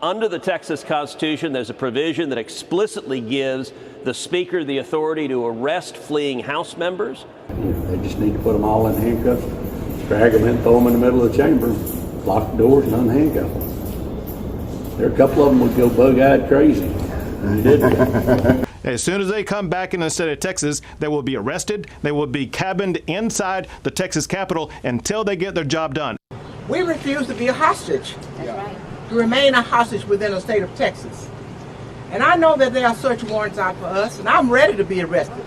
Under the Texas Constitution, there's a provision that explicitly gives the Speaker the authority to arrest fleeing House members. They just need to put them all in handcuffs, drag them in, throw them in the middle of the chamber, lock the doors, and unhandcuff them. There are a couple of them would go bug-eyed crazy, and they did. As soon as they come back in the state of Texas, they will be arrested. They will be cabined inside the Texas Capitol until they get their job done. We refuse to be a hostage. That's right. To remain a hostage within the state of Texas. And I know that there are search warrants out for us, and I'm ready to be arrested.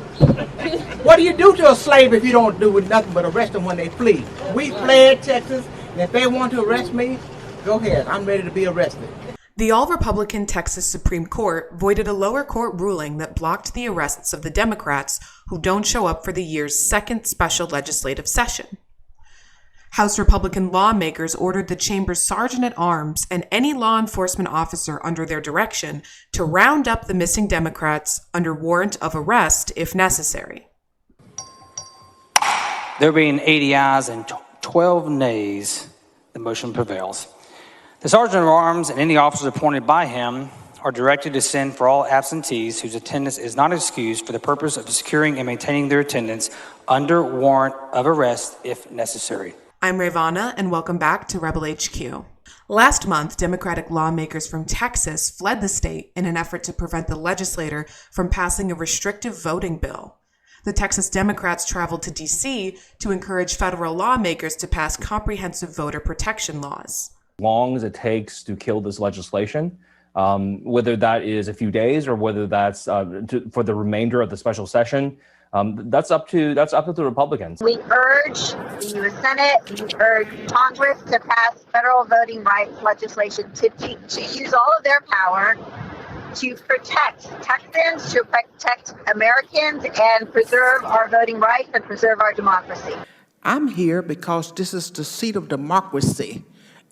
What do you do to a slave if you don't do with nothing but arrest them when they flee? We fled Texas, and if they want to arrest me, go ahead. I'm ready to be arrested. The all-Republican Texas Supreme Court voided a lower court ruling that blocked the arrests of the Democrats who don't show up for the year's second special legislative session. House Republican lawmakers ordered the chamber's sergeant-at-arms and any law enforcement officer under their direction to round up the missing Democrats under warrant of arrest if necessary. There being 80 ayes and 12 nays, the motion prevails. The sergeant-at-arms and any officers appointed by him are directed to send for all absentees whose attendance is not excused for the purpose of securing and maintaining their attendance under warrant of arrest if necessary. I'm Rayy, and welcome back to Rebel HQ. Last month, Democratic lawmakers from Texas fled the state in an effort to prevent the legislature from passing a restrictive voting bill. The Texas Democrats traveled to D.C. to encourage federal lawmakers to pass comprehensive voter protection laws. As long as it takes to kill this legislation, whether that is a few days or whether that's for the remainder of the special session, that's up to the Republicans. We urge the U.S. Senate, we urge Congress to pass federal voting rights legislation to use all of their power to protect Texans, to protect Americans, and preserve our voting rights and preserve our democracy. I'm here because this is the seat of democracy,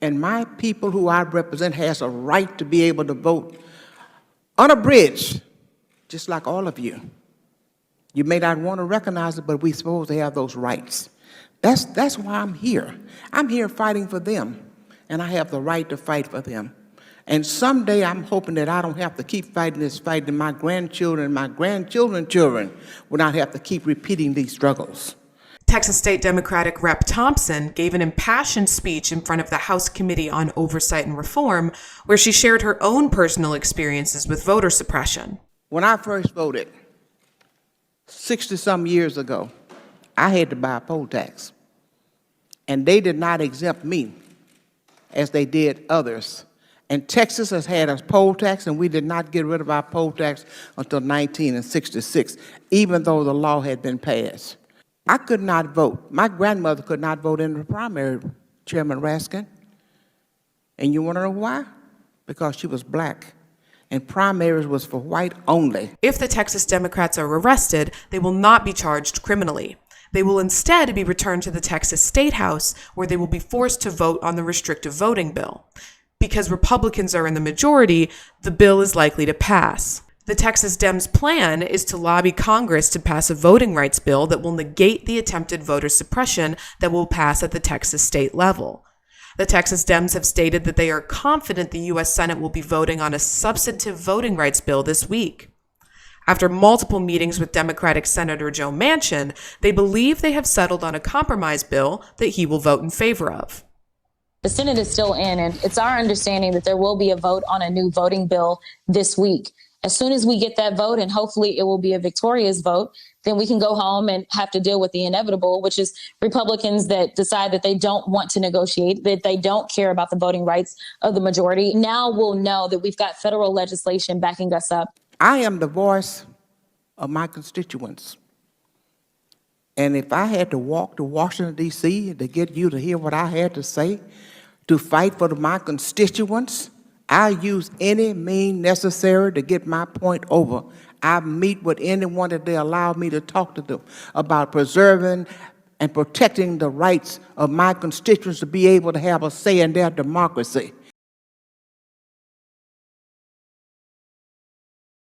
and my people who I represent has a right to be able to vote unabridged, just like all of you. You may not want to recognize it, but we're supposed to have those rights. That's why I'm here. I'm here fighting for them, and I have the right to fight for them. And someday I'm hoping that I don't have to keep fighting this fight, and my grandchildren and my grandchildren's children will not have to keep repeating these struggles. Texas State Democratic Rep. Thompson gave an impassioned speech in front of the House Committee on Oversight and Reform, where she shared her own personal experiences with voter suppression. When I first voted, 60-some years ago, I had to buy a poll tax. And they did not exempt me as they did others. And Texas has had a poll tax, and we did not get rid of our poll tax until 1966, even though the law had been passed. I could not vote. My grandmother could not vote in the primary, Chairman Raskin. And you want to know why? Because she was black. And primaries was for white only. If the Texas Democrats are arrested, they will not be charged criminally. They will instead be returned to the Texas State House, where they will be forced to vote on the restrictive voting bill. Because Republicans are in the majority, the bill is likely to pass. The Texas Dems' plan is to lobby Congress to pass a voting rights bill that will negate the attempted voter suppression that will pass at the Texas state level. The Texas Dems have stated that they are confident the U.S. Senate will be voting on a substantive voting rights bill this week. After multiple meetings with Democratic Senator Joe Manchin, they believe they have settled on a compromise bill that he will vote in favor of. The Senate is still in, and it's our understanding that there will be a vote on a new voting bill this week. As soon as we get that vote, and hopefully it will be a victorious vote, then we can go home and have to deal with the inevitable, which is Republicans that decide that they don't want to negotiate, that they don't care about the voting rights of the majority. Now we'll know that we've got federal legislation backing us up. I am the voice of my constituents. And if I had to walk to Washington, D.C. to get you to hear what I had to say, to fight for my constituents, I use any means necessary to get my point over. I meet with anyone that they allow me to talk to them about preserving and protecting the rights of my constituents to be able to have a say in their democracy.